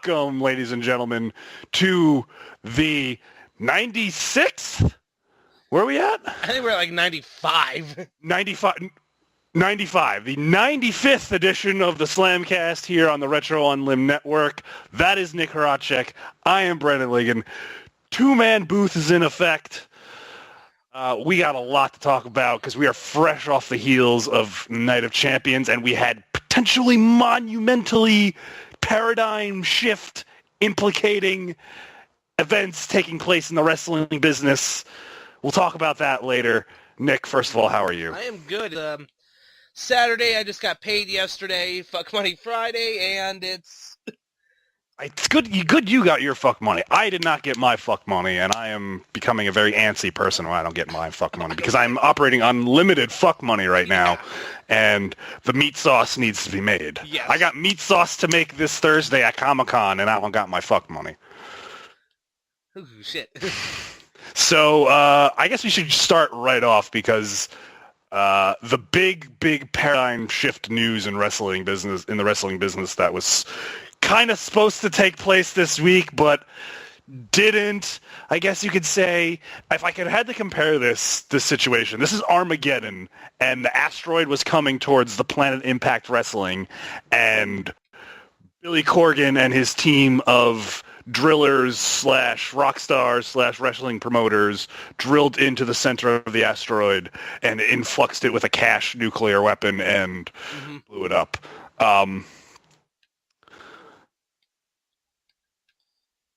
Welcome, ladies and gentlemen, to the 96th? Where are we at? I think we're at like 95. 95, the 95th edition of the Slamcast here on the Retro on Limb Network. That is Nick Horaceck. I am Brendan Liggan. Two-man booth is in effect. We got a lot to talk about because we are fresh off the heels of Night of Champions, and we had potentially monumentally paradigm shift implicating events taking place in the wrestling business. We'll talk about that later. Nick, first of all, how are you? I am good. Saturday, I just got paid yesterday. Fuck Money Friday, and it's good you got your fuck money. I did not get my fuck money, and I am becoming a very antsy person when I don't get my fuck money because I'm operating on limited fuck money right now, and the meat sauce needs to be made. Yes. I got meat sauce to make this Thursday at Comic-Con, and I don't got my fuck money. Ooh, shit. So I guess we should start right off because the big paradigm shift news in the wrestling business that was kind of supposed to take place this week, but didn't. I guess you could say, if I had to compare this situation, this is Armageddon, and the asteroid was coming towards the planet Impact Wrestling, and Billy Corgan and his team of drillers / rock stars / wrestling promoters drilled into the center of the asteroid and influxed it with a cash nuclear weapon and blew it up.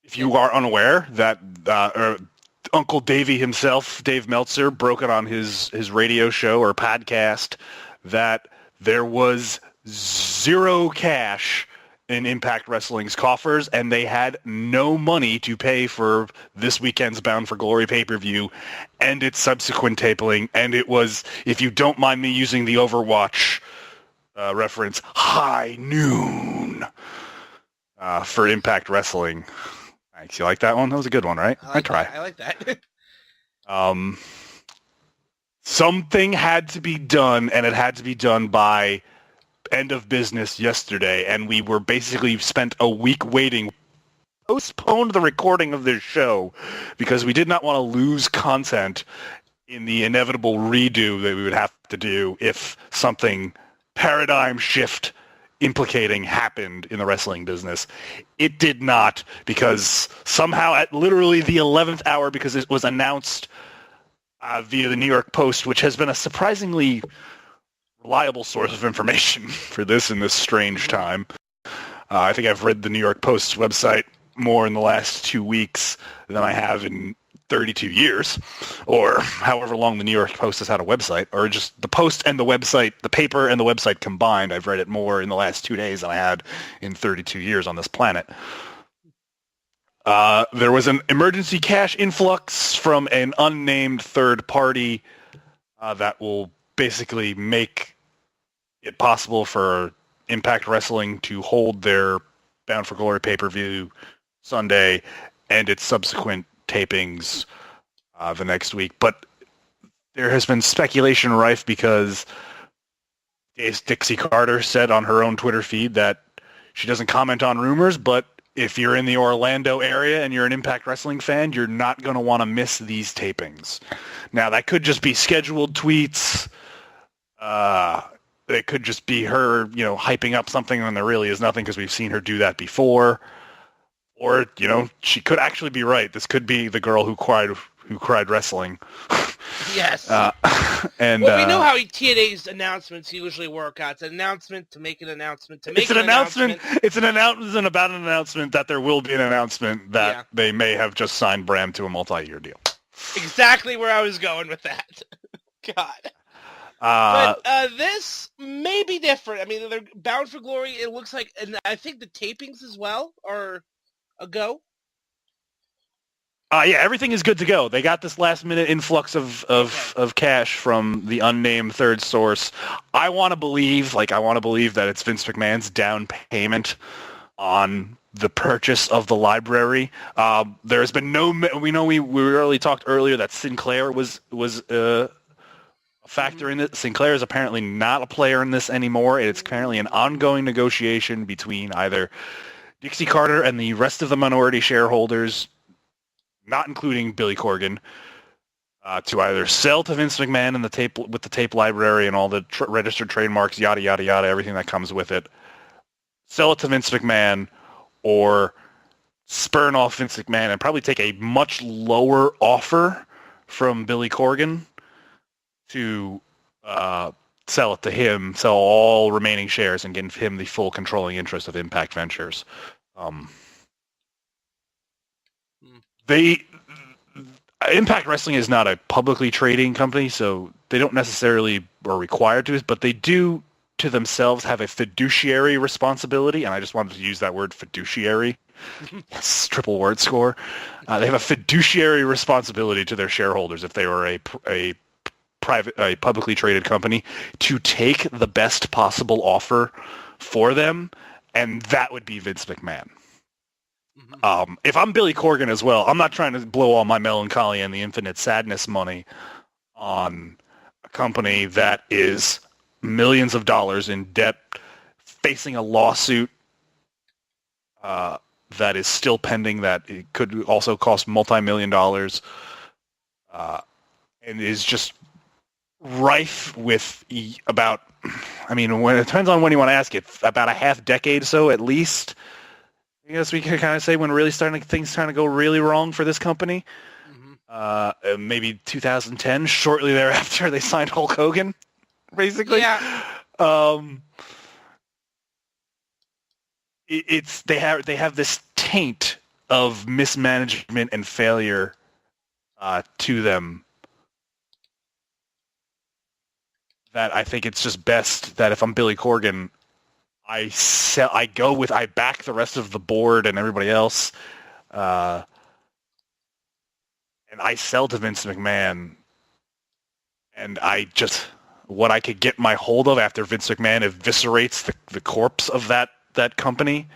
If you are unaware that Uncle Davey himself, Dave Meltzer, broke it on his radio show or podcast that there was zero cash in Impact Wrestling's coffers, and they had no money to pay for this weekend's Bound for Glory pay-per-view and its subsequent taping. And it was, if you don't mind me using the Overwatch reference, high noon for Impact Wrestling. Thanks. You like that one? That was a good one, right? I like that. Something had to be done, and it had to be done by end of business yesterday, and we were basically spent a week waiting. Postponed the recording of this show because we did not want to lose content in the inevitable redo that we would have to do if something paradigm shift implicating happened in the wrestling business. It did not, because somehow at literally the 11th hour, because it was announced via the New York Post, which has been a surprisingly reliable source of information for this in this strange time. I think I've read the New York Post's website more in the last 2 weeks than I have in 32 years, or however long the New York Post has had a website, or just the Post and the website, the paper and the website combined. I've read it more in the last 2 days than I had in 32 years on this planet. There was an emergency cash influx from an unnamed third party that will basically make it possible for Impact Wrestling to hold their Bound for Glory pay-per-view Sunday and its subsequent tapings the next week. But there has been speculation rife because Dixie Carter said on her own Twitter feed that she doesn't comment on rumors, but if you're in the Orlando area and you're an Impact Wrestling fan, you're not going to want to miss these tapings. Now, that could just be scheduled tweets. It could just be her, hyping up something when there really is nothing, because we've seen her do that before. Or, she could actually be right. This could be the girl who cried wrestling. Yes. And we know how TNA's announcements usually work out. It's an announcement to make an announcement to make an announcement. It's an announcement about an announcement that there will be an announcement that they may have just signed Bram to a multi-year deal. Exactly where I was going with that. God. But this may be different. I mean, they're Bound for Glory. It looks like, and I think the tapings as well are a go. Yeah, everything is good to go. They got this last-minute influx of cash from the unnamed third source. I want to believe that it's Vince McMahon's down payment on the purchase of the library. There's been we already talked earlier that Sinclair was a factor in it. Sinclair is apparently not a player in this anymore. It's currently an ongoing negotiation between either Dixie Carter and the rest of the minority shareholders, not including Billy Corgan, to either sell to Vince McMahon and with the tape library and all the registered trademarks, yada, yada, yada, everything that comes with it, sell it to Vince McMahon, or spurn off Vince McMahon and probably take a much lower offer from Billy Corgan to sell it to him, sell all remaining shares, and give him the full controlling interest of Impact Ventures. Impact Wrestling is not a publicly trading company, so they don't necessarily are required to, but they do to themselves have a fiduciary responsibility, and I just wanted to use that word, fiduciary. Yes, triple word score. They have a fiduciary responsibility to their shareholders if they were a publicly traded company to take the best possible offer for them, and that would be Vince McMahon. If I'm Billy Corgan as well, I'm not trying to blow all my melancholy and the infinite sadness money on a company that is millions of dollars in debt, facing a lawsuit that is still pending, that it could also cost multi-million dollars, and is just rife with about, I mean, it depends on when you want to ask it, about a half decade so at least. I guess we can kind of say when really things starting to go really wrong for this company. Maybe 2010, shortly thereafter they signed Hulk Hogan, basically. Yeah. They have this taint of mismanagement and failure to them that I think it's just best that if I'm Billy Corgan, I back the rest of the board and everybody else, and I sell to Vince McMahon, and what I could get my hold of after Vince McMahon eviscerates the corpse of that company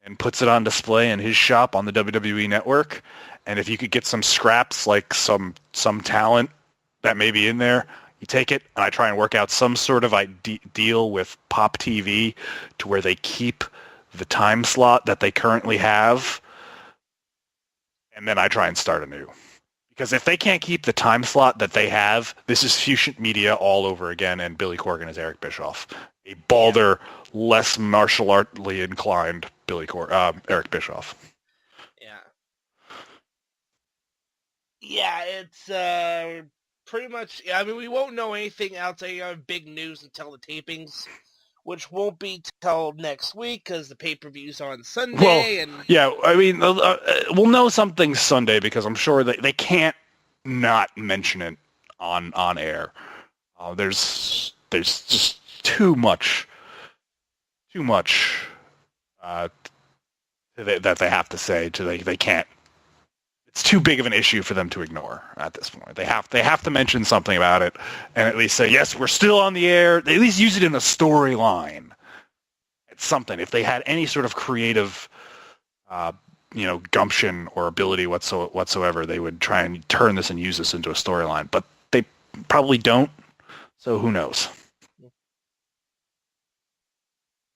and puts it on display in his shop on the WWE Network, and if you could get some scraps, like some talent that may be in there, you take it, and I try and work out some sort of deal with Pop TV to where they keep the time slot that they currently have, and then I try and start anew. Because if they can't keep the time slot that they have, this is Fusion Media all over again, and Billy Corgan is Eric Bischoff. A balder, less martial artly inclined Eric Bischoff. Yeah. Yeah, it's pretty much, I mean, we won't know anything outside of big news until the tapings, which won't be till next week because the pay-per-view's on Sunday. Yeah, I mean, we'll know something Sunday because I'm sure they can't not mention it on air. There's just too much that they have to say. They can't. It's too big of an issue for them to ignore at this point. They have to mention something about it and at least say, yes, we're still on the air. They at least use it in a storyline. It's something. If they had any sort of creative, gumption or ability whatsoever, they would try and turn this and use this into a storyline. But they probably don't. So who knows?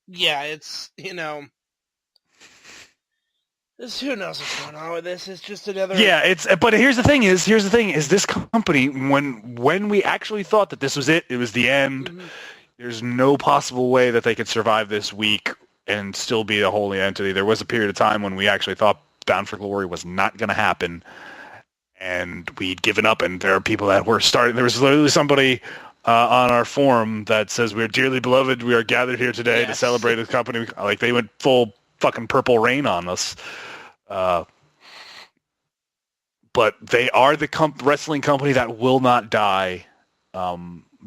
Yeah, it's, who knows what's going on with this. It's just another... Yeah, but here's the thing is this company, when we actually thought that this was it was the end, there's no possible way that they could survive this week and still be a holy entity. There was a period of time when we actually thought Bound for Glory was not going to happen, and we'd given up, and there are people that were starting... There was literally somebody on our forum that says, we're dearly beloved, we are gathered here today to celebrate this company. Like, they went full fucking Purple Rain on us. But they are the wrestling company that will not die.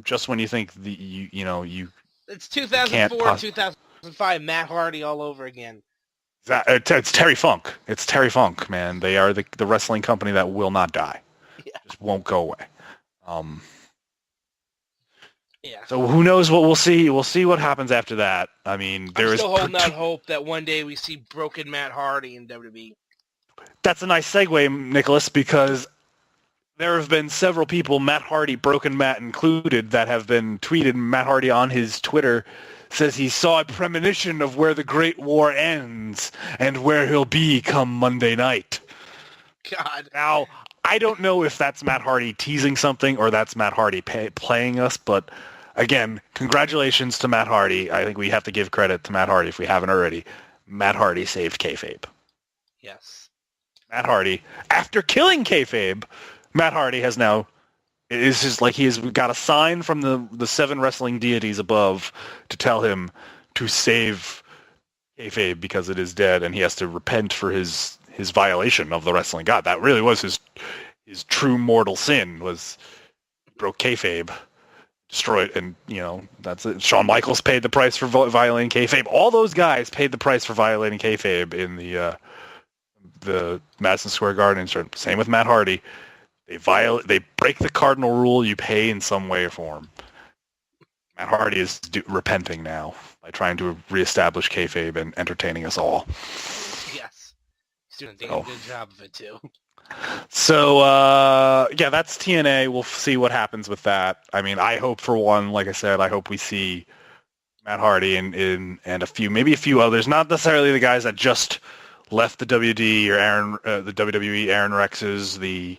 Just when you think it's 2004, 2005, Matt Hardy all over again. It's Terry Funk. It's Terry Funk, man. They are the wrestling company that will not die. Yeah. Just won't go away. Yeah. So who knows what we'll see? We'll see what happens after that. I mean, I'm still holding out hope that one day we see broken Matt Hardy in WWE. That's a nice segue, Nicholas, because there have been several people, Matt Hardy, Broken Matt included, that have been tweeted Matt Hardy on his Twitter says he saw a premonition of where the Great War ends and where he'll be come Monday night. God. Now, I don't know if that's Matt Hardy teasing something or that's Matt Hardy playing us, but again, congratulations to Matt Hardy. I think we have to give credit to Matt Hardy if we haven't already. Matt Hardy saved kayfabe. Yes. Matt Hardy, after killing kayfabe, Matt Hardy has now, it is just like he has got a sign from the 7 wrestling deities above to tell him to save kayfabe because it is dead, and he has to repent for his violation of the wrestling god. That really was his true mortal sin, was broke kayfabe, destroyed, and that's it. Shawn Michaels paid the price for violating kayfabe. All those guys paid the price for violating kayfabe in the Madison Square Garden. Same with Matt Hardy. They break the cardinal rule. You pay in some way or form. Matt Hardy is repenting now by trying to reestablish kayfabe and entertaining us all. Yes, he's doing a good job of it too. So that's TNA. We'll see what happens with that. I mean, I hope for one, like I said, I hope we see Matt Hardy and a few others, not necessarily the guys that just left the WD or the WWE, Aaron Rex's, the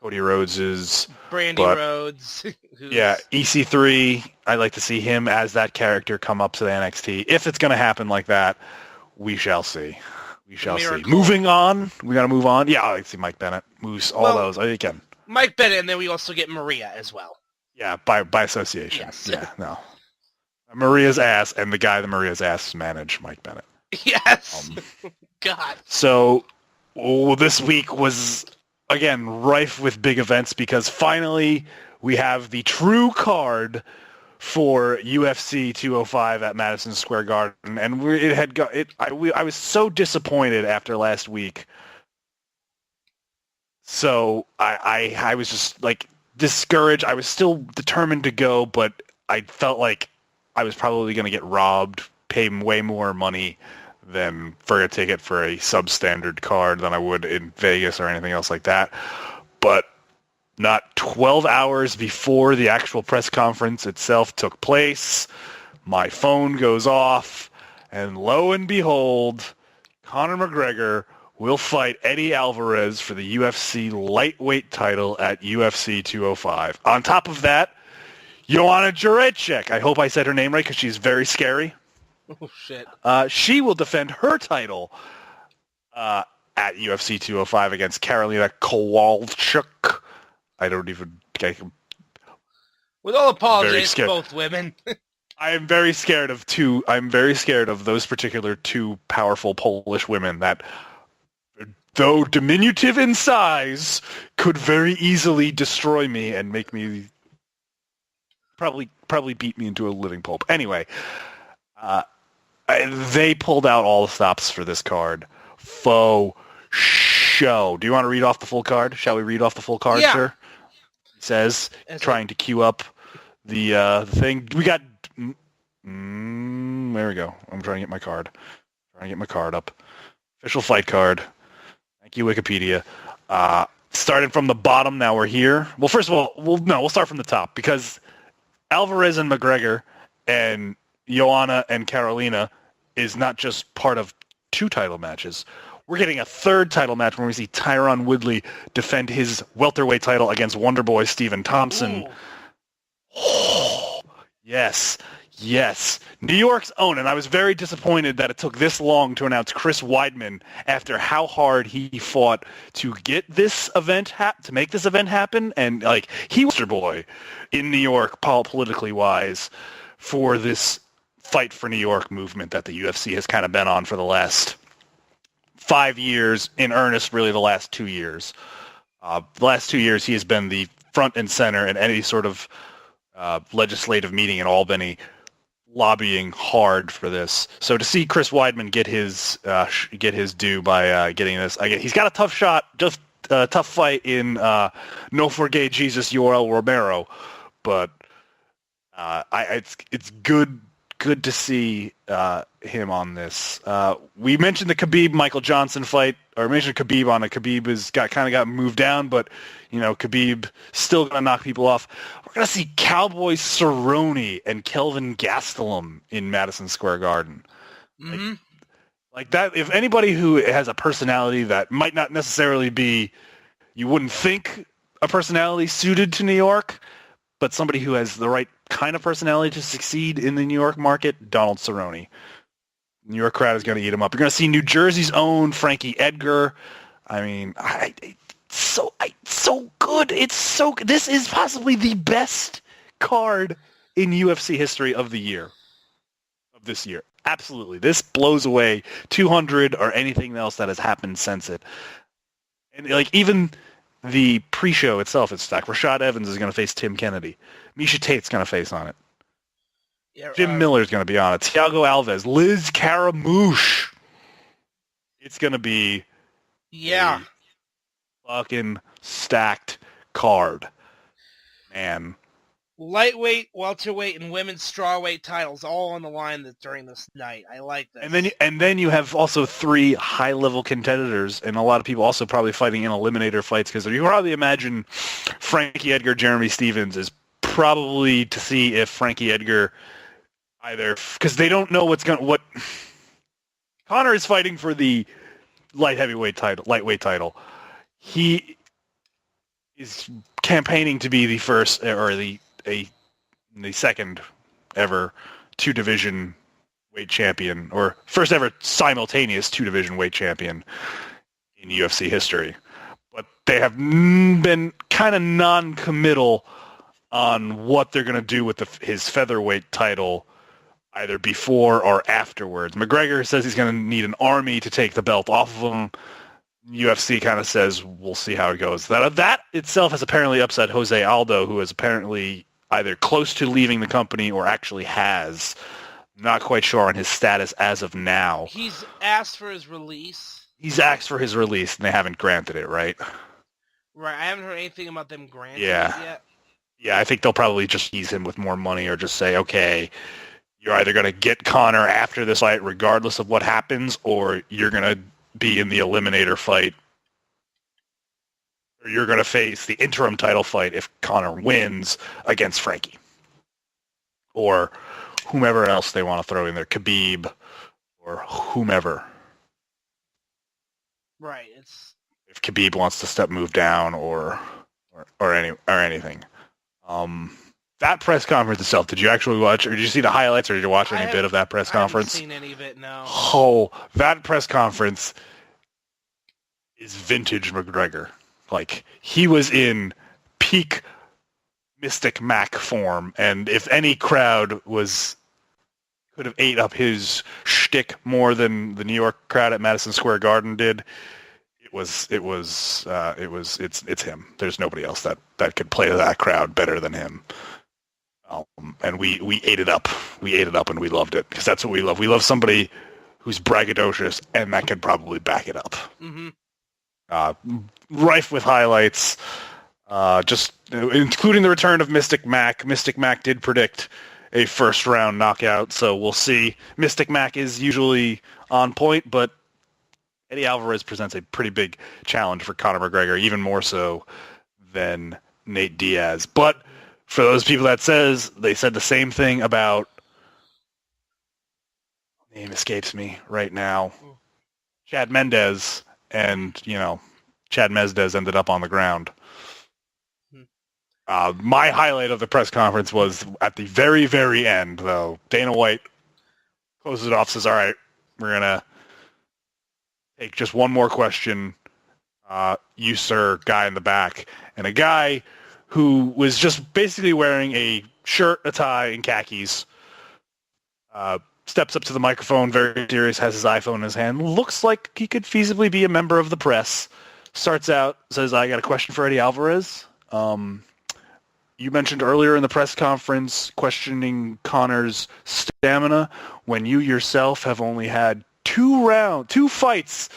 Cody Rhodes's, Brandy Rhodes. Yeah, EC3. I'd like to see him as that character come up to the NXT. If it's going to happen like that, we shall see. We shall see. Moving on. We got to move on. Yeah, I like to see Mike Bennett, Moose, all those. Again, Mike Bennett, and then we also get Maria as well. Yeah, by association. Yes. Yeah, no. Maria's ass and the guy that Maria's ass manage, Mike Bennett. Yes. God. So this week was, again, rife with big events because finally we have the true card for UFC 205 at Madison Square Garden, and I was so disappointed after last week. So I was just like discouraged. I was still determined to go, but I felt like I was probably going to get robbed, pay way more money than for a ticket for a substandard card than I would in Vegas or anything else like that. But not 12 hours before the actual press conference itself took place, my phone goes off, and lo and behold, Conor McGregor will fight Eddie Alvarez for the UFC lightweight title at UFC 205. On top of that, Joanna Jędrzejczyk, I hope I said her name right because she's very scary. Oh, shit. She will defend her title at UFC 205 against Karolina Kowalczyk. With all apologies to both women. I'm very scared of those particular two powerful Polish women that, though diminutive in size, could very easily destroy me and make me probably beat me into a living pulp. Anyway, they pulled out all the stops for this card. Faux show. Do you want to read off the full card? Shall we read off the full card, sir? It says, trying to queue up the thing. We got... there we go. I'm trying to get my card. Up. Official fight card. Thank you, Wikipedia. Started from the bottom, now we're here. Well, first of all, we'll start from the top, because Alvarez and McGregor and Joanna and Karolina is not just part of 2 title matches. We're getting a 3rd title match where we see Tyron Woodley defend his welterweight title against Wonderboy Stephen Thompson. Oh, yes. New York's own, and I was very disappointed that it took this long to announce Chris Weidman after how hard he fought to get this event to make this event happen, and he was Mr. Boy in New York, politically wise, for this fight for New York movement that the UFC has kind of been on for the last 5 years, in earnest, really the last 2 years. The last 2 years, he has been the front and center in any sort of legislative meeting in Albany, lobbying hard for this. So to see Chris Weidman get his due by getting this, he's got a tough shot, just a tough fight in No Forgay Jesus Yoel Romero, but it's good good to see him on this. We mentioned the Khabib-Michael Johnson fight, or mentioned Khabib on it. Khabib got moved down, but Khabib still going to knock people off. We're going to see Cowboy Cerrone and Kelvin Gastelum in Madison Square Garden. Mm-hmm. Like that, if anybody who has a personality that might not necessarily be, you wouldn't think a personality suited to New York, but somebody who has the right kind of personality to succeed in the New York market, Donald Cerrone. New York crowd is going to eat him up. You're going to see New Jersey's own Frankie Edgar. I mean, so good. It's so good. This is possibly the best card in UFC history of this year. Absolutely. This blows away 200 or anything else that has happened since it. And even the pre-show itself is stacked. Rashad Evans is going to face Tim Kennedy. Miesha Tate's going to face on it. Yeah, Jim Miller's going to be on it. Thiago Alves, Liz Caramouche. It's going to be a fucking stacked card. Man. Lightweight, welterweight, and women's strawweight titles all on the line during this night. I like this. And then you have also 3 high-level contenders, and a lot of people also probably fighting in eliminator fights, because you probably imagine Frankie Edgar, Jeremy Stevens is probably to see if Frankie Edgar because they don't know what Conor is fighting for the lightweight title. He is campaigning to be the first or the second ever 2-division weight champion, or first ever simultaneous 2-division weight champion in UFC history. But they have been kind of non-committal on what they're going to do with his featherweight title, either before or afterwards. McGregor says he's going to need an army to take the belt off of him. UFC kind of says, we'll see how it goes. That itself has apparently upset Jose Aldo, who is apparently either close to leaving the company or actually has. Not quite sure on his status as of now. He's asked for his release. He's asked for his release, and they haven't granted it, right? Right. I haven't heard anything about them granting it yet. Yeah, I think they'll probably just ease him with more money, or just say, okay, you're either going to get Conor after this fight regardless of what happens, or you're going to be in the eliminator fight, or you're going to face the interim title fight if Conor wins against Frankie. Or whomever else they want to throw in there, Khabib, or whomever. Right. If Khabib wants to move down, or anything. That press conference itself, did you actually watch, or did you see the highlights, or did you watch any bit of that press conference? I haven't seen any of it, no. Oh, that press conference is vintage McGregor. Like, he was in peak Mystic Mac form, and if any crowd could have ate up his shtick more than the New York crowd at Madison Square Garden did, it's him. There's nobody else that could play to that crowd better than him. And we ate it up. We ate it up, and we loved it, because that's what we love. We love somebody who's braggadocious and that can probably back it up. Mm-hmm. Rife with highlights, just including the return of Mystic Mac. Mystic Mac did predict a first-round knockout, so we'll see. Mystic Mac is usually on point, but Eddie Alvarez presents a pretty big challenge for Conor McGregor, even more so than Nate Diaz. But for those people they said the same thing about, name escapes me right now, Chad Mendes, and, Chad Mendes ended up on the ground. My highlight of the press conference was at the very, very end, though. Dana White closes it off, says, all right, we're going to take just one more question. You, sir, guy in the back. And a guy who was just basically wearing a shirt, a tie, and khakis, steps up to the microphone, very serious, has his iPhone in his hand, looks like he could feasibly be a member of the press, starts out, says, I got a question for Eddie Alvarez. You mentioned earlier in the press conference questioning Conor's stamina when you yourself have only had two fights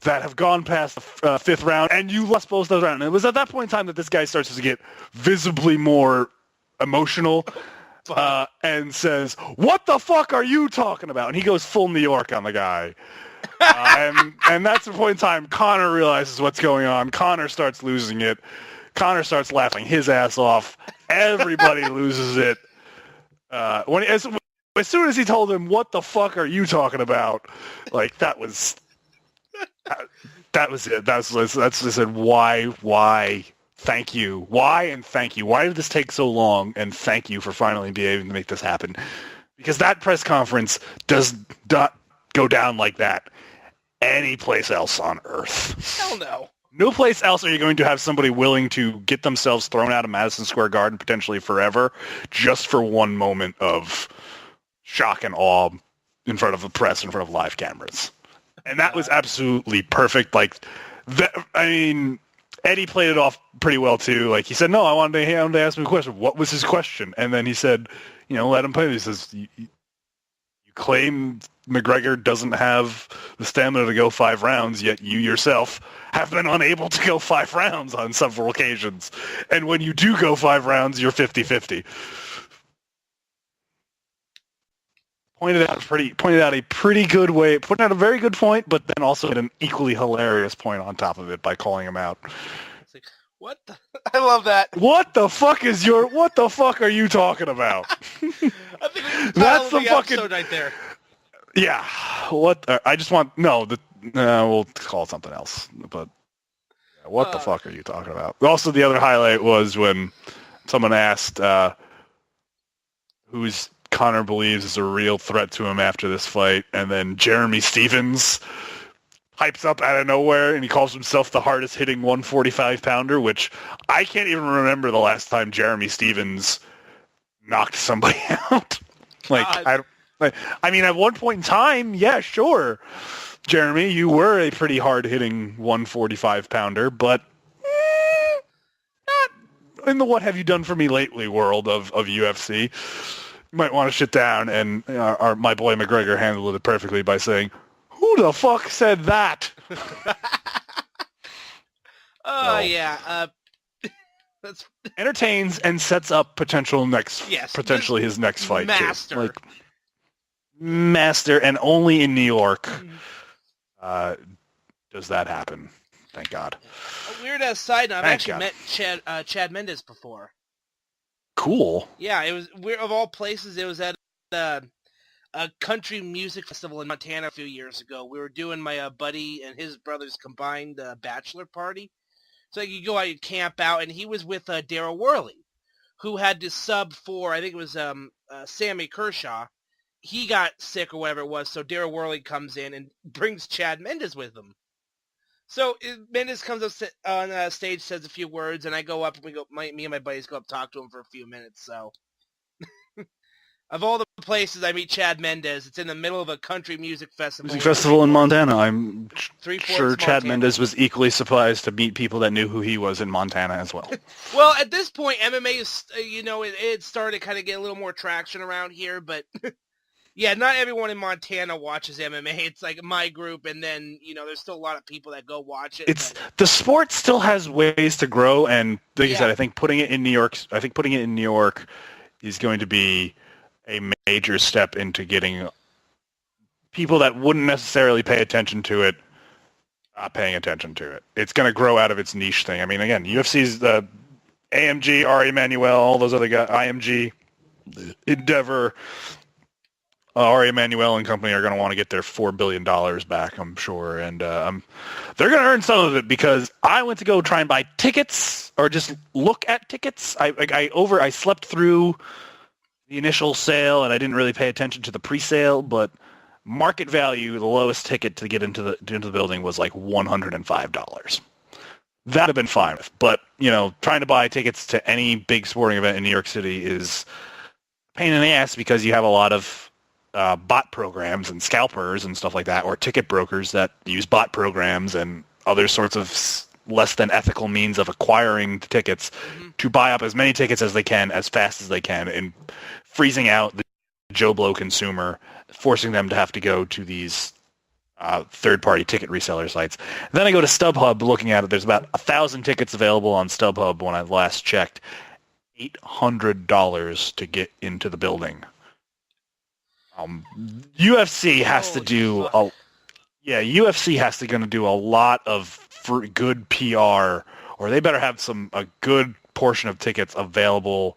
that have gone past the fifth round, and you lost both those rounds. And it was at that point in time that this guy starts to get visibly more emotional. and says, "What the fuck are you talking about?" And he goes full New York on the guy. And that's the point in time Connor realizes what's going on. Connor starts losing it. Connor starts laughing his ass off. Everybody loses it. As soon as he told him, "What the fuck are you talking about?" Like that was it. That's just said why. Thank you. Why and thank you. Why did this take so long? And thank you for finally being able to make this happen. Because that press conference does not go down like that any place else on Earth. Hell no. No place else are you going to have somebody willing to get themselves thrown out of Madison Square Garden potentially forever just for one moment of shock and awe in front of the press, in front of live cameras. And that was absolutely perfect. Like, Eddie played it off pretty well too. Like he said, "No, I wanted to ask him a question. What was his question?" And then he said, "Let him play." He says, "You claim McGregor doesn't have the stamina to go 5 rounds, yet you yourself have been unable to go 5 rounds on several occasions. And when you do go 5 rounds, you're 50-50." Pointed out a pretty good way, pointed out a very good point, but then also had an equally hilarious point on top of it by calling him out. It's like, what the? I love that. What the fuck are you talking about? I think that's the fucking episode right there. Yeah. We'll call it something else. But what the fuck are you talking about? Also, the other highlight was when someone asked who's Connor believes is a real threat to him after this fight, and then Jeremy Stephens hypes up out of nowhere, and he calls himself the hardest hitting 145-pounder, which I can't even remember the last time Jeremy Stephens knocked somebody out. At one point in time, yeah, sure, Jeremy, you were a pretty hard hitting 145-pounder, but not in the what have you done for me lately world of UFC. You might want to sit down, and my boy McGregor handled it perfectly by saying, "Who the fuck said that?" Yeah. That's entertains and sets up potentially his next fight. Master. Too. Master, and only in New York does that happen. Thank God. A weird side note, I've actually met Chad Mendes before. Cool. Yeah, it was weird. Of all places, it was at a country music festival in Montana a few years ago. We were doing my buddy and his brother's combined bachelor party. So you go out, you camp out, and he was with Darryl Worley, who had to sub for, I think it was Sammy Kershaw. He got sick or whatever it was, so Darryl Worley comes in and brings Chad Mendes with him. So Mendes comes up on stage, says a few words, and I go up, and me and my buddies go up, talk to him for a few minutes. So, of all the places I meet Chad Mendes, it's in the middle of a country music festival. In Montana. I'm sure Chad Mendes was equally surprised to meet people that knew who he was in Montana as well. Well, at this point, MMA is, it started to kind of get a little more traction around here, but... Yeah, not everyone in Montana watches MMA. It's like my group, and then, there's still a lot of people that go watch it. The sport still has ways to grow, and like you said, I think putting it in New York is going to be a major step into getting people that wouldn't necessarily pay attention to it paying attention to it. It's going to grow out of its niche thing. I mean, again, UFC's the AMG, Ari Emanuel, all those other guys, IMG, Endeavor... Ari Emanuel and company are going to want to get their $4 billion back, I'm sure, and they're going to earn some of it because I went to go try and buy tickets or just look at tickets. I slept through the initial sale and I didn't really pay attention to the pre-sale, but market value, the lowest ticket to get into the building was like $105. That'd have been fine with, but trying to buy tickets to any big sporting event in New York City is a pain in the ass because you have a lot of bot programs and scalpers and stuff like that, or ticket brokers that use bot programs and other sorts of less than ethical means of acquiring the tickets to buy up as many tickets as they can as fast as they can, and freezing out the Joe Blow consumer, forcing them to have to go to these third-party ticket reseller sites. And then I go to StubHub looking at it. There's about 1,000 tickets available on StubHub when I last checked. $800 to get into the building. UFC has to do UFC has to going to do a lot of good PR, or they better have a good portion of tickets available,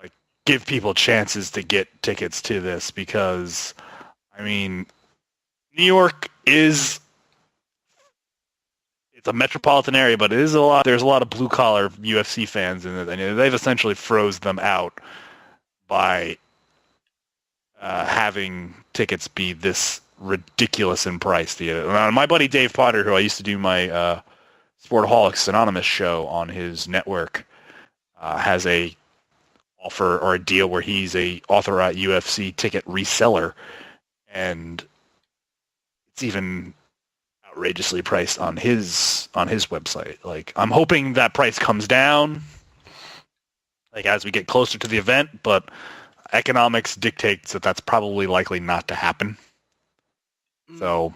like give people chances to get tickets to this, because I mean, New York it's a metropolitan area, but there's a lot of blue collar UFC fans in it, and they've essentially froze them out by having tickets be this ridiculous in price to get it. My buddy Dave Potter, who I used to do my Sportaholics Anonymous show on his network, has a offer or a deal where he's a authorized UFC ticket reseller, and it's even outrageously priced on his website. Like, I'm hoping that price comes down, like, as we get closer to the event, but economics dictates that that's probably likely not to happen. So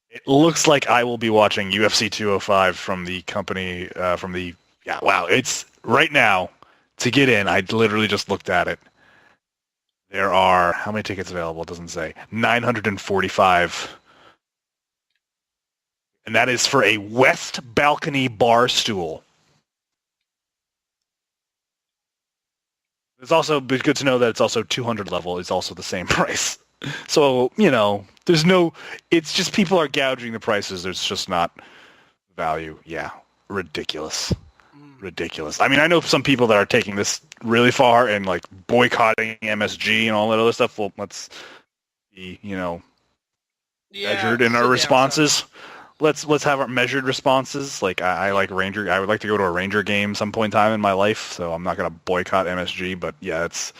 it looks like I will be watching UFC 205 from the company, it's right now to get in. I literally just looked at it. There are, how many tickets available? It doesn't say. 945. And that is for a West Balcony bar stool. It's also good to know that it's also 200 level is also the same price. So, it's just people are gouging the prices. There's just not value. Yeah, ridiculous. Ridiculous. I mean, I know some people that are taking this really far and, like, boycotting MSG and all that other stuff. Well, let's be, measured in our responses. Let's have our measured responses. Like, I like Ranger. I would like to go to a Ranger game some point in time in my life, so I'm not going to boycott MSG. But yeah, it's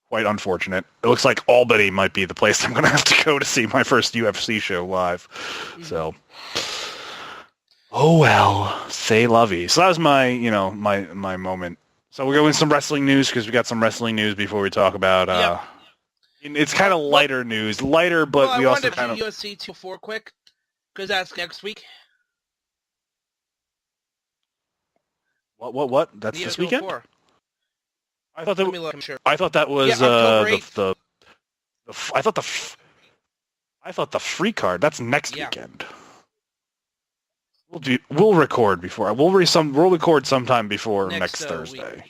quite unfortunate. It looks like Albany might be the place I'm going to have to go to see my first UFC show live. So, oh well, say lovey. So that was my, my moment. So we're going with some wrestling news, because we got some wrestling news before we talk about. It's kind of lighter news, but we also kind of UFC 204 quick. Because that's next week. What? That's this weekend? I thought that. Let me look, I'm sure. I thought that was I thought the free card. That's next weekend. We'll record before. We'll record sometime before next Thursday.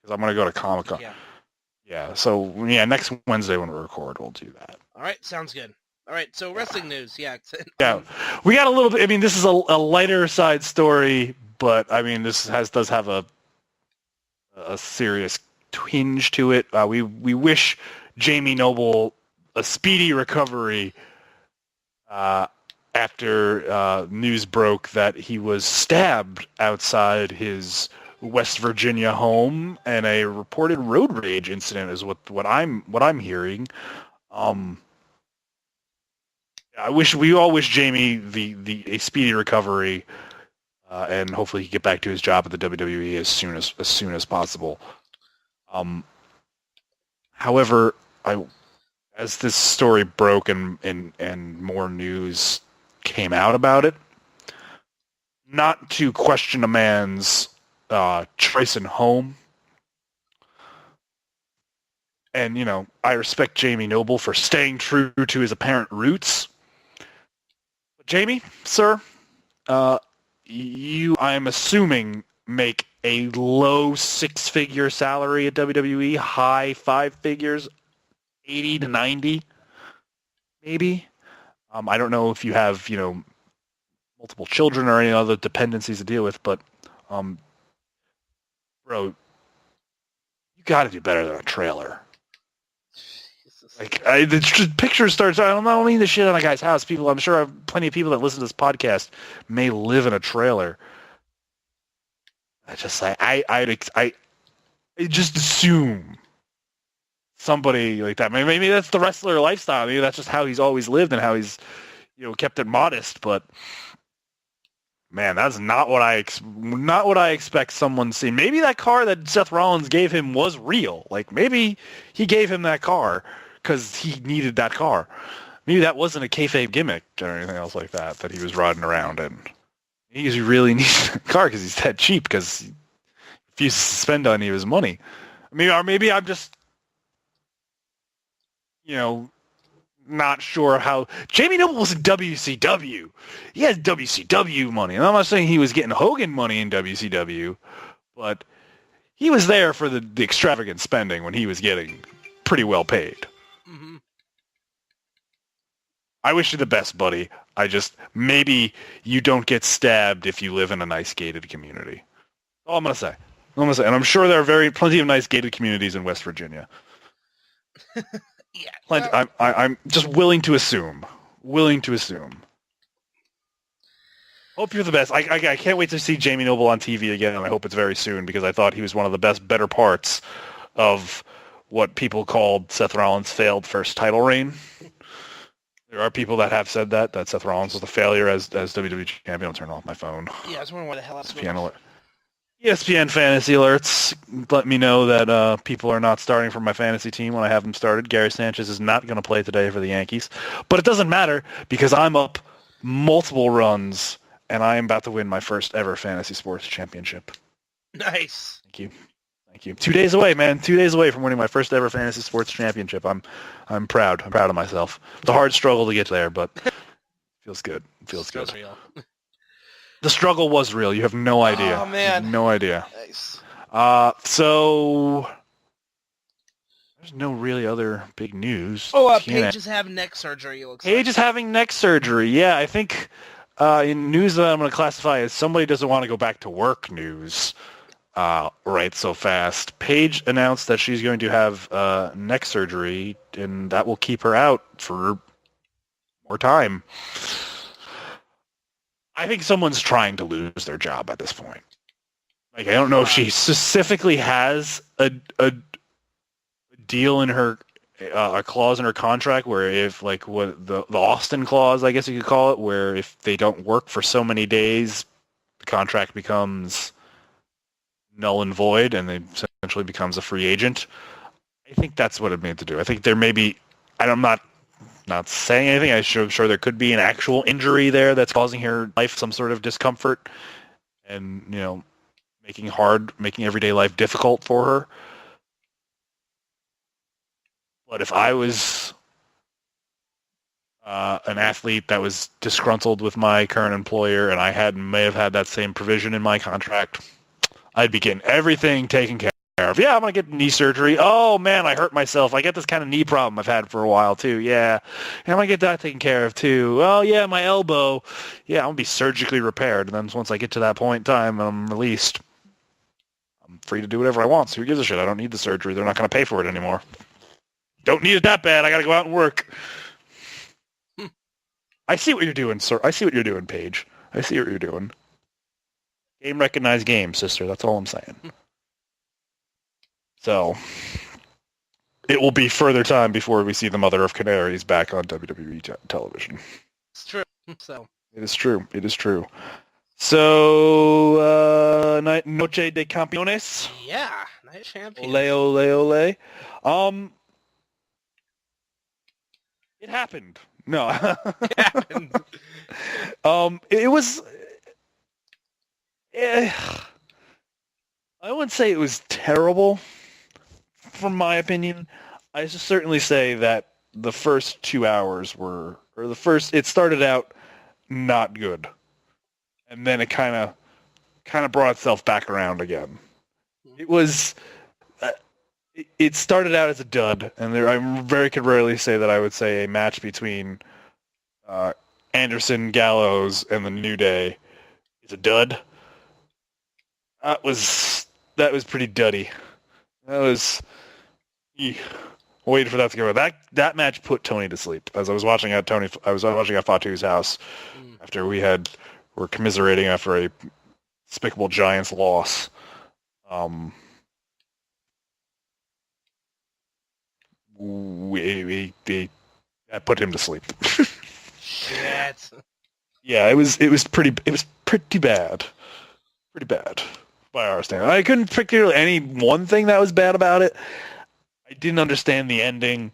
Because I'm gonna go to Comic-Con. Yeah. So next Wednesday when we record, we'll do that. All right. Sounds good. All right, so wrestling news, yeah. We got a little bit. I mean, this is a lighter side story, but I mean, this does have a serious twinge to it. We wish Jamie Noble a speedy recovery after news broke that he was stabbed outside his West Virginia home, and a reported road rage incident is what I'm hearing. We all wish Jamie a speedy recovery, and hopefully he can get back to his job at the WWE as soon as possible. However, as this story broke and more news came out about it, not to question a man's choice in home, and I respect Jamie Noble for staying true to his apparent roots. Jamie, sir, you, I'm assuming, make a low six-figure salary at WWE, high five figures, 80 to 90, maybe. I don't know if you have, multiple children or any other dependencies to deal with, but, bro, you got to do better than a trailer. Like, the picture starts. I don't mean the shit on a guy's house. I'm sure plenty of people that listen to this podcast may live in a trailer. I just assume somebody like that. Maybe that's the wrestler lifestyle. Maybe that's just how he's always lived and how he's, kept it modest. But man, that's not what I expect someone to see. Maybe that car that Seth Rollins gave him was real. Like, maybe he gave him that car because he needed that car. Maybe that wasn't a kayfabe gimmick or anything else like that he was riding around in. He really needs a car because he's that cheap, because he refuses to spend any of his money. I mean, or maybe I'm just, not sure how. Jamie Noble was in WCW. He has WCW money. And I'm not saying he was getting Hogan money in WCW, but he was there for the extravagant spending when he was getting pretty well paid. Mm-hmm. I wish you the best, buddy. Maybe you don't get stabbed if you live in a nice gated community. All I'm going to say. And I'm sure there are plenty of nice gated communities in West Virginia. Yeah. Plenty, I'm just willing to assume. Hope you're the best. I can't wait to see Jamie Noble on TV again, and I hope it's very soon, because I thought he was one of the better parts of what people called Seth Rollins' failed first title reign. There are people that have said that Seth Rollins was a failure as WWE champion. I'll turn off my phone. Yeah, I was wondering why the hell that's ESPN Fantasy Alerts let me know that people are not starting for my fantasy team when I have them started. Gary Sanchez is not going to play today for the Yankees. But it doesn't matter, because I'm up multiple runs, and I am about to win my first ever fantasy sports championship. Nice. Thank you. 2 days away, man. 2 days away from winning my first ever fantasy sports championship. I'm proud. I'm proud of myself. It's a hard struggle to get there, but it feels good. It feels good. Real. The struggle was real. You have no idea. Oh, man. No idea. Nice. So there's no really other big news. Oh, Paige is having neck surgery, it looks like. Paige is having neck surgery. Yeah, I think in news that I'm going to classify as somebody doesn't want to go back to work news right so fast. Paige announced that she's going to have neck surgery, and that will keep her out for more time. I think someone's trying to lose their job at this point. Like, I don't know if she specifically has a deal in her, a clause in her contract where if, like, what the Austin clause, I guess you could call it, where if they don't work for so many days, the contract becomes null and void, and they essentially becomes a free agent. I think that's what it meant to do. I think there may be, and I'm not saying anything. I'm sure there could be an actual injury there that's causing her life some sort of discomfort, and making everyday life difficult for her. But if I was an athlete that was disgruntled with my current employer, and I may have had that same provision in my contract, I'd be getting everything taken care of. Yeah, I'm going to get knee surgery. Oh, man, I hurt myself. I get this kind of knee problem I've had for a while, too. Yeah, I'm going to get that taken care of, too. Oh, yeah, my elbow. Yeah, I'm going to be surgically repaired. And then once I get to that point in time, I'm released. I'm free to do whatever I want. So who gives a shit? I don't need the surgery. They're not going to pay for it anymore. Don't need it that bad. I got to go out and work. I see what you're doing, sir. I see what you're doing, Paige. I see what you're doing. Game recognized game, sister. That's all I'm saying. So, it will be further time before we see the Mother of Canaries back on WWE television. It's true. So it is true. It is true. So, Noche de Campeones. Yeah, Night Champions. Ole. It happened. No. It happened. It was. I wouldn't say it was terrible, from my opinion. I just certainly say that the first 2 hours it started out not good, and then it kind of brought itself back around again. It was. It started out as a dud, and could rarely say that I would say a match between Anderson, Gallows, and the New Day is a dud. That was pretty duddy. That was waiting for that to go. That match put Tony to sleep. As I was watching at Fatu's house after were commiserating after a despicable Giants loss. That put him to sleep. Shit. Yeah, it was pretty bad. Pretty bad by our standard. I couldn't particularly any one thing that was bad about it. I didn't understand the ending.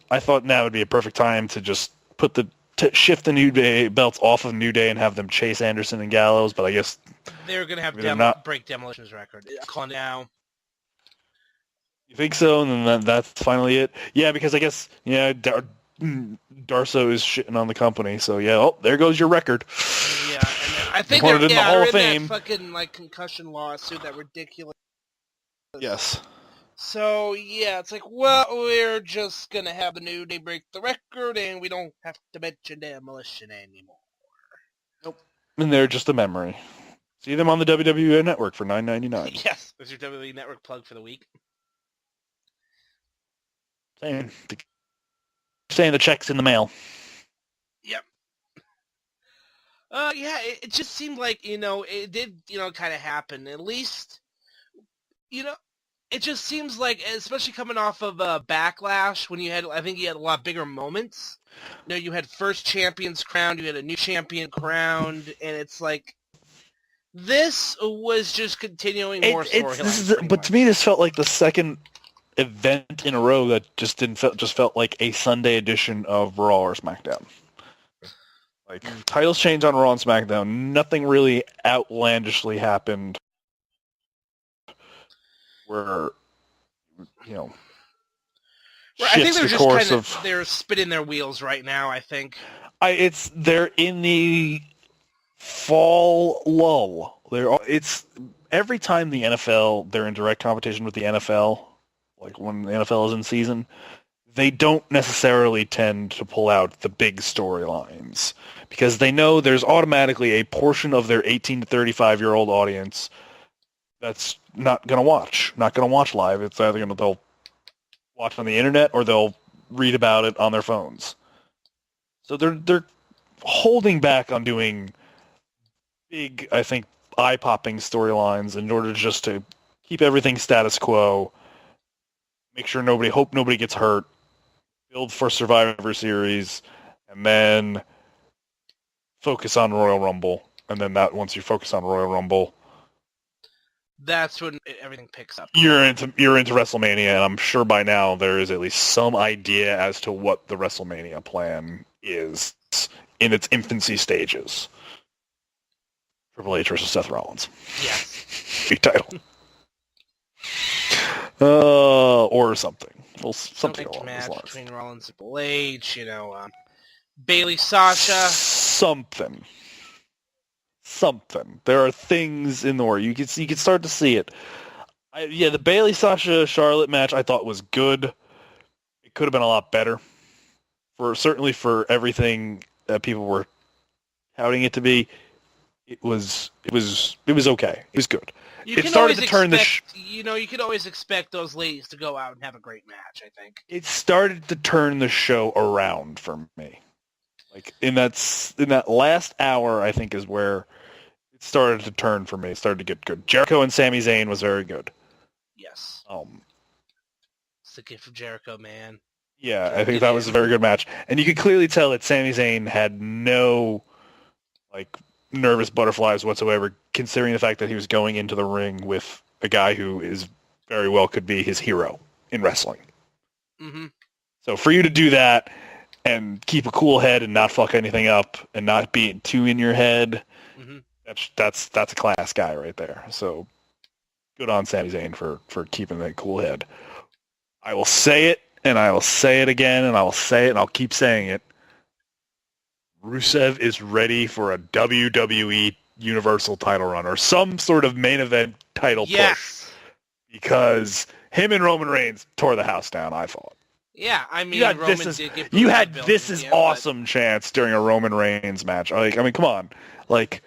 I thought now would be a perfect time to just put the shift the New Day belts off of New Day and have them chase Anderson and Gallows, but I guess they're going to have break Demolition's record. Call now. You think so? And then that's finally it? Yeah, because I guess, Darso is shitting on the company, so there goes your record. Yeah, and I think they're in the Hall of Fame. That fucking concussion lawsuit, that ridiculous. Yes. So, it's like, well, we're just going to have the New Day break the record, and we don't have to mention Demolition anymore. Nope. And they're just a memory. See them on the WWE Network for $9.99. Yes, there's your WWE Network plug for the week. Saying the check's in the mail. Yep. It just seemed like, it did, kind of happen. At least, it just seems like, especially coming off of Backlash, when I think you had a lot bigger moments. You had first champions crowned, you had a new champion crowned, and it's like, this was just continuing more storylines. But to me, this felt like the second event in a row that just felt like a Sunday edition of Raw or SmackDown. Like, titles changed on Raw and SmackDown. Nothing really outlandishly happened where, I think they're just they're spinning their wheels right now, I think. They're in the fall lull. It's every time the NFL, they're in direct competition with the NFL, like when the NFL is in season, they don't necessarily tend to pull out the big storylines because they know there's automatically a portion of their 18 to 35-year-old audience that's not going to watch live. It's either they'll watch on the internet or they'll read about it on their phones. So they're holding back on doing big, I think, eye-popping storylines in order just to keep everything status quo, make sure nobody gets hurt, build for Survivor Series, and then focus on Royal Rumble. And then once you focus on Royal Rumble, that's when everything picks up. You're into WrestleMania, and I'm sure by now there is at least some idea as to what the WrestleMania plan is in its infancy stages. Triple H versus Seth Rollins. Yes. Big title. Or something. Well, something along match those lines. Between Rollins and Triple H, Bayley, Sasha. Something. There are things in the works. You can start to see it. The Bayley, Sasha, Charlotte match I thought was good. It could have been a lot better. Certainly for everything that people were touting it to be. It was okay. It was good. You could always expect those ladies to go out and have a great match, I think. It started to turn the show around for me. Like in that last hour, I think is where it started to turn for me. It started to get good. Jericho and Sami Zayn was very good. Yes. It's the gift of Jericho, man. Yeah, I think that was a very good match. And you could clearly tell that Sami Zayn had no nervous butterflies whatsoever, considering the fact that he was going into the ring with a guy who is very well could be his hero in wrestling. Mm-hmm. So for you to do that and keep a cool head and not fuck anything up and not be too in your head, mm-hmm. that's a class guy right there. So good on Sami Zayn for keeping that cool head. I will say it, and I will say it again, and I will say it, and I'll keep saying it. Rusev is ready for a WWE Universal title run or some sort of main event title push. Because him and Roman Reigns tore the house down, I thought. Yeah, I mean, you had this is awesome chance during a Roman Reigns match. Come on. The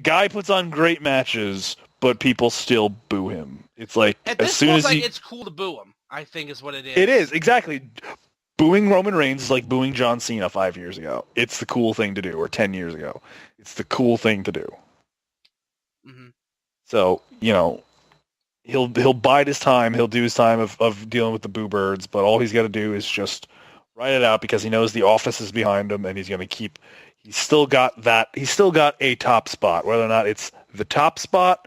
guy puts on great matches, but people still boo him. It's like, at this point, it's cool to boo him, I think is what it is. It is, exactly. Booing Roman Reigns is like booing John Cena 5 years ago. It's the cool thing to do, or 10 years ago. It's the cool thing to do. Mm-hmm. So, he'll bide his time. He'll do his time of dealing with the boo birds, but all he's got to do is just write it out because he knows the office is behind him, and he's going to keep. He's still got a top spot, whether or not it's the top spot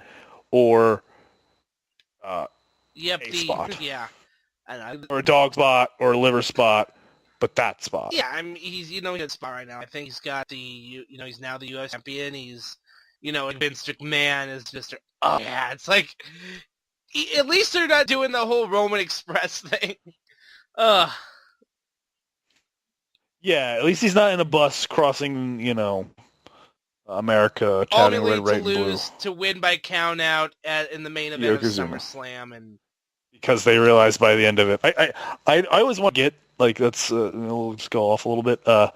or a spot. Yeah. Or a dog spot, or a liver spot. but that spot. Yeah, I mean, he's in a good spot right now. I think he's got he's now the U.S. champion. He's, Vince McMahon is just, oh yeah, it's like, at least they're not doing the whole Roman Express thing. Yeah, at least he's not in a bus crossing, America, chatting Only red, white, and blue. lose to win by count out in the main event of SummerSlam, and because they realized by the end of it, I always want to get we'll just go off a little bit. I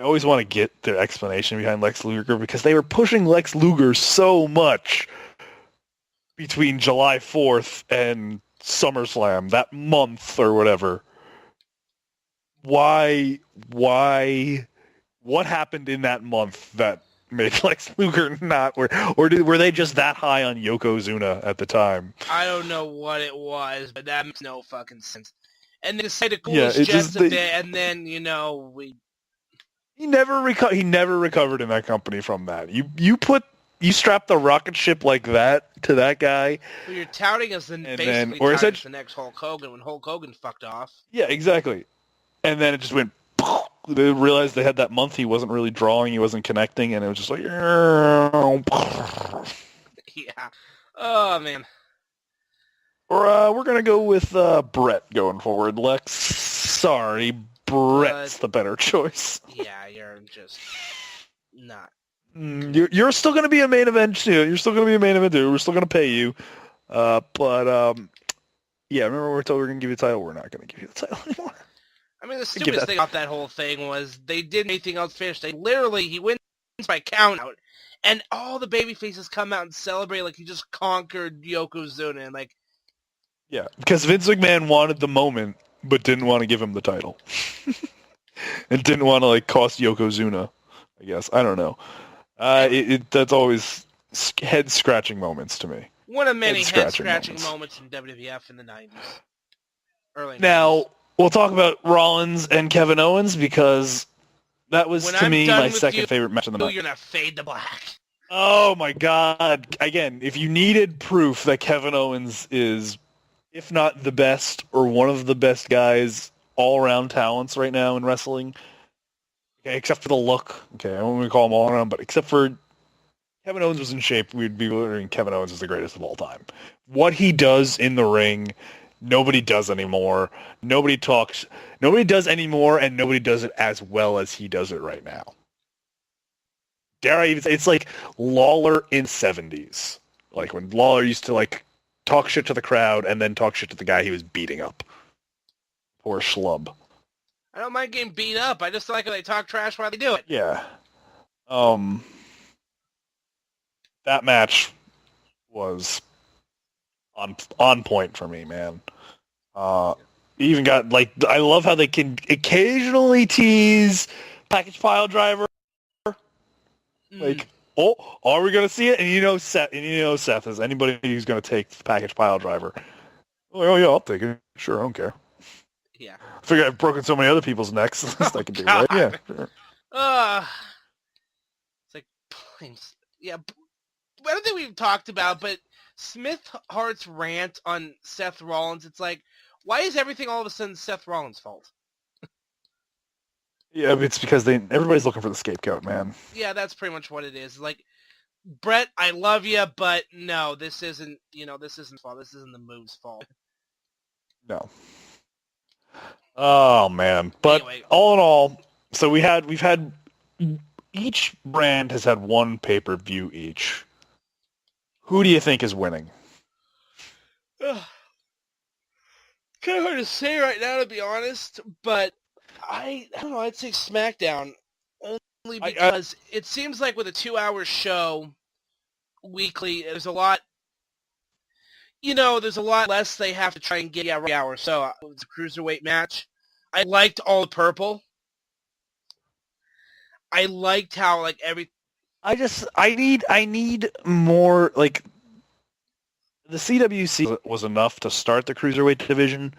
always want to get the explanation behind Lex Luger because they were pushing Lex Luger so much between July 4th and SummerSlam, that month or whatever. Why? What happened in that month that made Lex Luger not, or were they just that high on Yokozuna at the time? I don't know what it was, but that makes no fucking sense. And they decided to cool his jets a bit, and then he never recovered in that company from that. You strap the rocket ship like that to that guy. Well, you're touting as the next Hulk Hogan when Hulk Hogan fucked off. Yeah, exactly. And then it just went. They realized they had that month he wasn't really drawing, he wasn't connecting, and it was just like. Yeah. Oh man. Or we're gonna go with Brett going forward. Lex, sorry, Brett's the better choice. Yeah, you're just not. You're still going to be a main event too. We're still going to pay you. But yeah, remember we were told we were going to give you the title? We're not going to give you the title anymore. I mean, the stupidest thing about that whole thing was they didn't anything else finish. He wins by count out, and all the baby faces come out and celebrate like he just conquered Yokozuna. And yeah, because Vince McMahon wanted the moment, but didn't want to give him the title. And didn't want to cost Yokozuna, I guess. I don't know. That's always head-scratching moments to me. One of many head-scratching moments in WWF in the 90s. Early 90s. Now, we'll talk about Rollins and Kevin Owens because that was, to me, my second favorite match of the night. You're going to fade to black. Oh, my God. Again, if you needed proof that Kevin Owens is, if not the best or one of the best guys, all-around talents right now in wrestling, okay, except for the look. Okay, I don't want to call him all around, but except for Kevin Owens was in shape, we'd be wondering Kevin Owens is the greatest of all time. What he does in the ring, nobody does anymore. Nobody does anymore, and nobody does it as well as he does it right now. Dare I even say, it's like Lawler in 70s. Like when Lawler used to talk shit to the crowd and then talk shit to the guy he was beating up. Poor schlub. I don't mind getting beat up. I just like when they talk trash while they do it. Yeah. That match was on point for me, man. Even got I love how they can occasionally tease package pile driver. Are we gonna see it? And Seth is anybody who's gonna take the package pile driver. Oh yeah, I'll take it. Sure, I don't care. Yeah. I figure I've broken so many other people's necks. I can do that. Yeah. Sure. It's like, yeah. I don't think we've talked about, but Smith Hart's rant on Seth Rollins. It's like, why is everything all of a sudden Seth Rollins' fault? Yeah, it's because everybody's looking for the scapegoat, man. Yeah, that's pretty much what it is. Like, Brett, I love you, but no, this isn't fault. This isn't the move's fault. No. Oh man! But anyway, all in all, so we've had each brand has had one pay-per-view each. Who do you think is winning? Kind of hard to say right now, to be honest. But I don't know. I'd say SmackDown only because it seems like with a 2-hour show weekly, there's a lot. There's a lot less they have to try and get every hour. So it was a cruiserweight match. I liked all the purple. I liked how I need more the CWC was enough to start the cruiserweight division,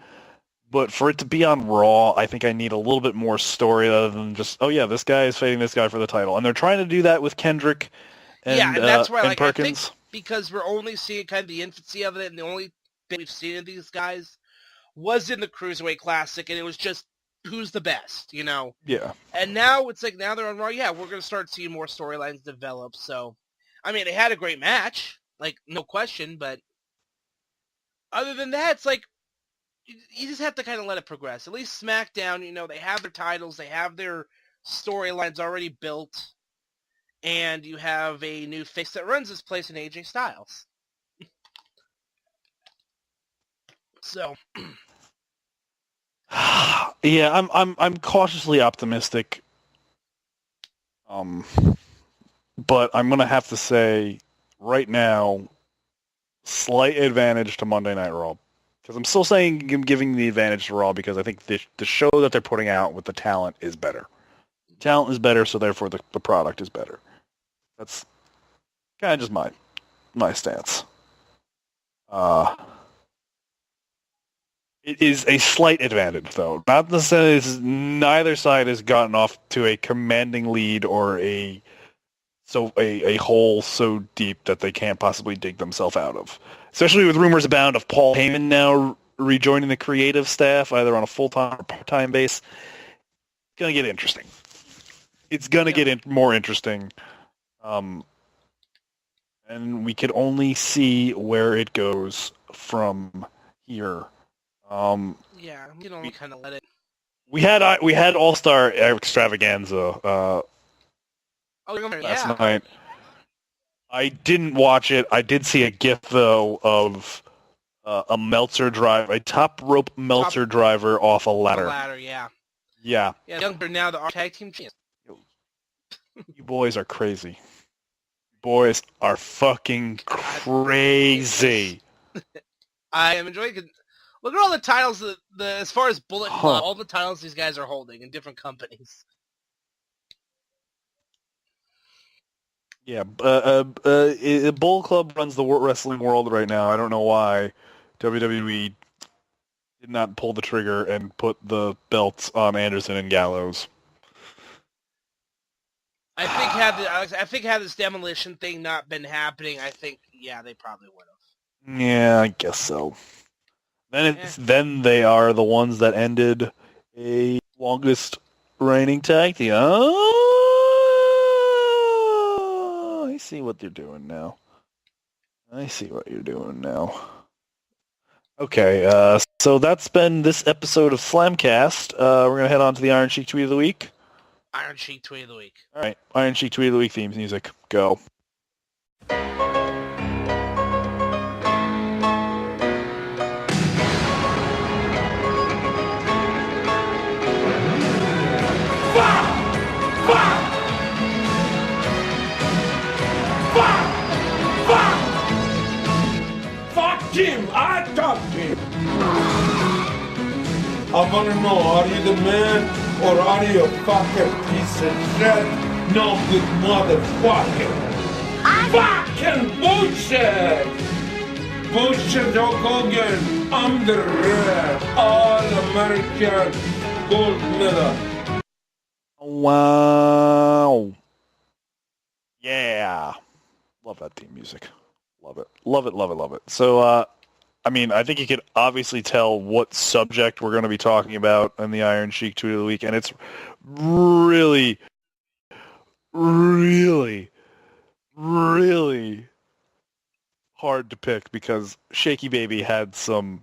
but for it to be on Raw, I think I need a little bit more story other than just this guy is fighting this guy for the title, and they're trying to do that with Kendrick. And that's why Perkins. I think because we're only seeing kind of the infancy of it, and the only thing we've seen of these guys was in the Cruiserweight Classic, and it was just who's the best, you know? Yeah. And now it's like, now they're on Raw, yeah, we're going to start seeing more storylines develop, so... I mean, they had a great match, like, no question, but other than that, it's like, you just have to kind of let it progress. At least SmackDown, you know, they have their titles, they have their storylines already built, and you have a new face that runs this place in AJ Styles. So, yeah, I'm cautiously optimistic. But I'm gonna have to say right now, slight advantage to Monday Night Raw, because I'm still saying I'm giving the advantage to Raw because I think the show that they're putting out with the talent is better. The talent is better, so therefore the product is better. That's kind of just my stance. It is a slight advantage, though. Not necessarily. Neither side has gotten off to a commanding lead or a hole so deep that they can't possibly dig themselves out of. Especially with rumors abound of Paul Heyman now rejoining the creative staff, either on a full-time or part-time base. It's going to get interesting. It's going to get more interesting. And we could only see where it goes from here. Yeah, you know, kind of let it. We had All-Star Extravaganza last night. I didn't watch it. I did see a GIF though of a Meltzer drive, a top rope Meltzer driver off a ladder. Yeah. Yeah. Yeah. Younger now the tag team champions. You boys are crazy. Boys are fucking crazy. I am enjoying it. Look at all the titles, as far as Bullet Club, all the titles these guys are holding in different companies. Yeah, Bullet Club runs the wrestling world right now. I don't know why WWE did not pull the trigger and put the belts on Anderson and Gallows. I think had this demolition thing not been happening, they probably would have. Yeah, I guess so. Then they are the ones that ended a longest reigning tag team. Oh, I see what you're doing now. Okay, so that's been this episode of Slamcast. We're going to head on to the Iron Sheik Tweet of the Week. Iron Sheik Tweet of the Week. All right, Iron Sheik Tweet of the Week themes music. Go. Him, I talked to him. I want to know, are you the man or are you a fucking piece of shit? No good motherfucker. Fucking bullshit! Bullshit, Hulk Hogan. I'm the rare All-American gold medal. Wow. Yeah. Love that theme music. Love it. So, I think you could obviously tell what subject we're going to be talking about in the Iron Sheik Tweet of the Week, and it's really, really, really hard to pick because Shaky Baby had some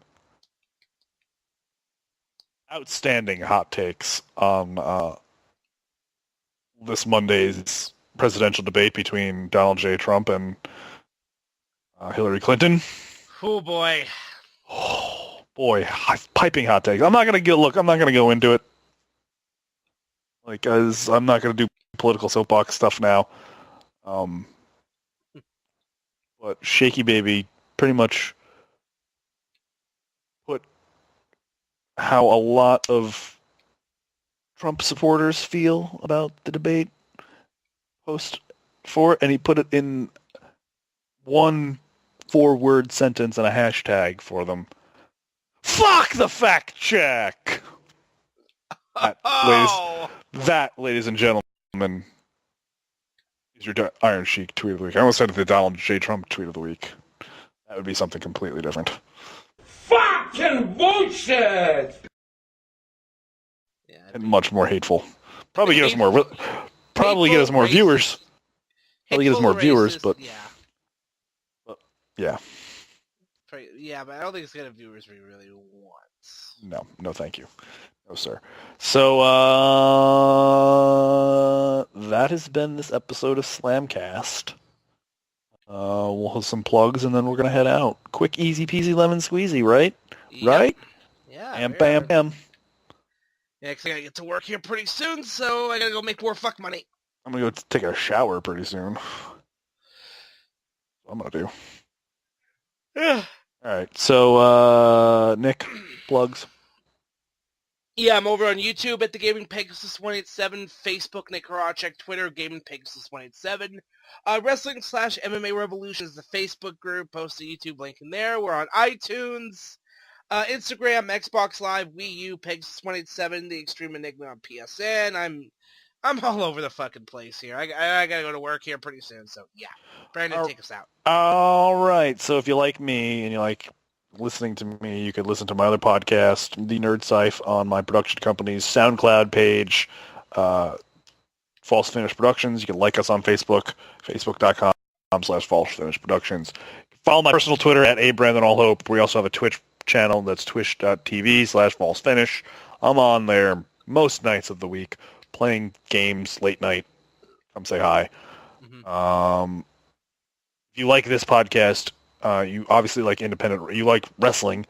outstanding hot takes on this Monday's presidential debate between Donald J. Trump and Hillary Clinton. Oh boy. Oh boy, piping hot takes. I'm not gonna go into it. As I'm not gonna do political soapbox stuff now. But Shaky Baby pretty much put how a lot of Trump supporters feel about the debate post for it, and he put it in one 4-word sentence and a hashtag for them. Fuck the fact check! That, ladies and gentlemen, is your Iron Sheik Tweet of the Week. I almost said the Donald J. Trump Tweet of the Week. That would be something completely different. Fucking bullshit! Yeah. And much more hateful. Probably get us more viewers. Probably get us more viewers, but yeah. Yeah. Yeah, but I don't think it's gonna have viewers we really want. No, thank you. No, sir. So, that has been this episode of Slamcast. We'll have some plugs, and then we're going to head out. Quick, easy peasy, lemon squeezy, right? Yep. Right? Yeah. Bam. Yeah, 'cause I gotta get to work here pretty soon, so I gotta go make more fuck money. I'm going to go take a shower pretty soon. That's what I'm going to do. Yeah. All right. So, Nick, plugs. Yeah, I'm over on YouTube at the Gaming Pegasus 187, Facebook Nick Horaceck, Twitter Gaming Pegasus 187. Wrestling/MMA Revolution is the Facebook group. Post a YouTube link in there. We're on iTunes, Instagram, Xbox Live, Wii U, Pegasus 187, the Extreme Enigma on PSN. I'm all over the fucking place here. I gotta go to work here pretty soon. So yeah, Brandon, take us out. All right. So if you like me and you like listening to me, you could listen to my other podcast, The Nerd Scythe, on my production company's SoundCloud page, False Finish Productions. You can like us on Facebook, facebook.com/False Finish Productions. Follow my personal Twitter at @BrandonAllHope. We also have a Twitch channel that's twitch.tv/False Finish. I'm on there most nights of the week, playing games late night. Come say hi. Mm-hmm. If you like this podcast, you obviously like you like wrestling,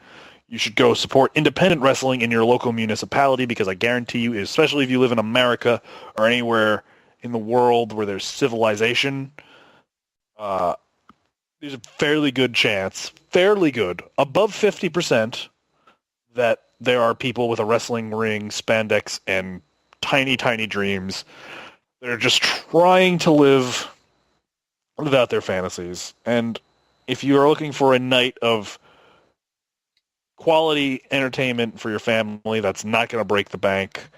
you should go support independent wrestling in your local municipality, because I guarantee you, especially if you live in America or anywhere in the world where there's civilization, there's a fairly good chance, above 50%, that there are people with a wrestling ring, spandex, and tiny, tiny dreams that are just trying to live out their fantasies. And if you are looking for a night of quality entertainment for your family that's not going to break the bank,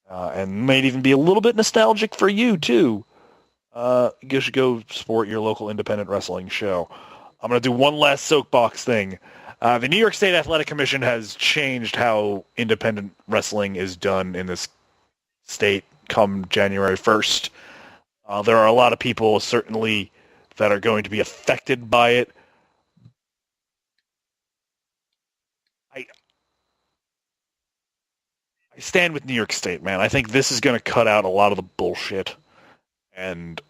and might even be a little bit nostalgic for you too, you should go support your local independent wrestling show. I'm going to do one last soapbox thing. The New York State Athletic Commission has changed how independent wrestling is done in this state come January 1st. There are a lot of people, certainly, that are going to be affected by it. I stand with New York State, man. I think this is going to cut out a lot of the bullshit. And,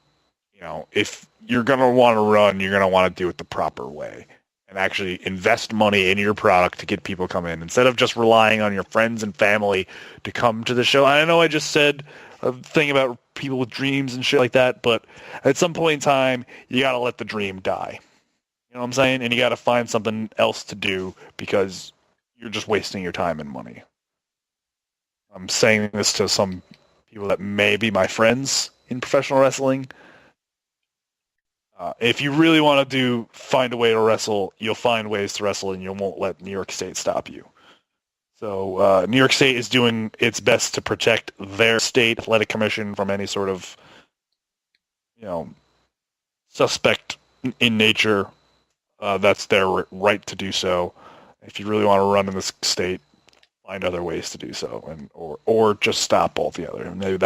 if you're going to want to run, you're going to want to do it the proper way. And actually invest money in your product to get people to come in, instead of just relying on your friends and family to come to the show. I know I just said a thing about people with dreams and shit like that, but at some point in time, you got to let the dream die. You know what I'm saying? And you got to find something else to do, because you're just wasting your time and money. I'm saying this to some people that may be my friends in professional wrestling. If you really want to find a way to wrestle, you'll find ways to wrestle, and you won't let New York State stop you. So New York State is doing its best to protect their state athletic commission from any sort of, suspect in nature. That's their right to do so. If you really want to run in this state, find other ways to do so, and or just stop altogether. Maybe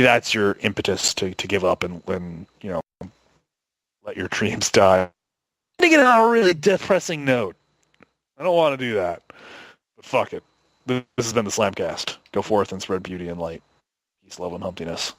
that's your impetus to give up and let your dreams die. To get on a really depressing note, I don't want to do that. But fuck it. This has been the Slamcast. Go forth and spread beauty and light. Peace, love, and humpiness.